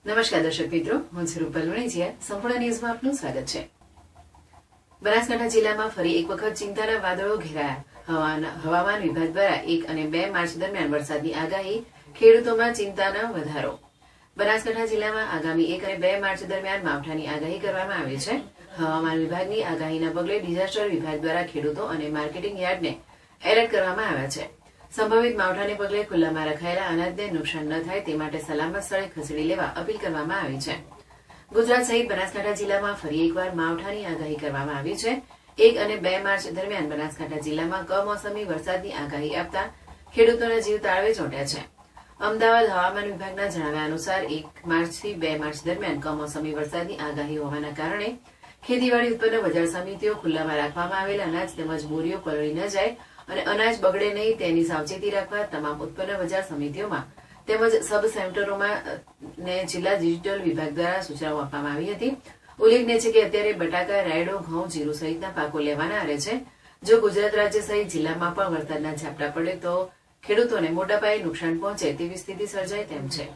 નમસ્કાર દર્શક મિત્રો, હું છું રૂપલ વણિજિયા. સંપૂર્ણ ન્યૂઝમાં આપનું સ્વાગત છે. બનાસકાંઠા જિલ્લામાં ફરી એક વખત ચિંતાના વાદળો ઘેરાયા. હવામાન વિભાગ દ્વારા 1 અને 2 માર્ચ દરમિયાન વરસાદની આગાહી, ખેડૂતોમાં ચિંતાનો વધારો. બનાસકાંઠા જિલ્લામાં આગામી 1 અને 2 માર્ચ દરમિયાન માવઠાની આગાહી કરવામાં આવી છે. હવામાન વિભાગની આગાહીના પગલે ડિઝાસ્ટર વિભાગ દ્વારા ખેડૂતો અને માર્કેટિંગ યાર્ડને એલર્ટ કરવામાં આવ્યા છે. સંભવિત માવઠાને પગલે ખુલ્લામાં રખાયેલા અનાજને નુકસાન ન થાય તે માટે સલામત સ્થળે ખસેડી લેવા અપીલ કરવામાં આવી છે. ગુજરાત સહિત બનાસકાંઠા જિલ્લામાં ફરી એકવાર માવઠાની આગાહી કરવામાં આવી છે. 1 અને 2 માર્ચ દરમિયાન બનાસકાંઠા જિલ્લામાં કમોસમી વરસાદની આગાહી આપતા ખેડૂતોના જીવ તાળવે ચોંટ્યા છે. અમદાવાદ હવામાન વિભાગના જણાવ્યા અનુસાર 1 માર્ચથી 2 માર્ચ દરમિયાન કમોસમી વરસાદની આગાહી હોવાના કારણે ખેતીવાડી ઉત્પન્ન બજાર સમિતિઓ ખુલ્લામાં રાખવામાં આવેલ અનાજ તેમજ બોરીઓ પલળી ન જાય અને અનાજ બગડે નહીં તેની સાવચેતી રાખવા તમામ ઉત્પન્ન બજાર સમિતિઓમાં તેમજ સબ સેન્ટરોમાં ને જિલ્લા ડિજિટલ વિભાગ દ્વારા સૂચનાઓ આપવામાં આવી હતી. ઉલ્લેખનીય છે કે અત્યારે બટાકા, રાયડો, ઘઉં, જીરું સહિતના પાકો લેવાના રહે છે. જો ગુજરાત રાજ્ય સહિત જિલ્લામાં પણ વરસાદના ઝાપટા પડે તો ખેડૂતોને મોટા પાયે નુકસાન પહોંચે તેવી સ્થિતિ સર્જાય તેમ છે.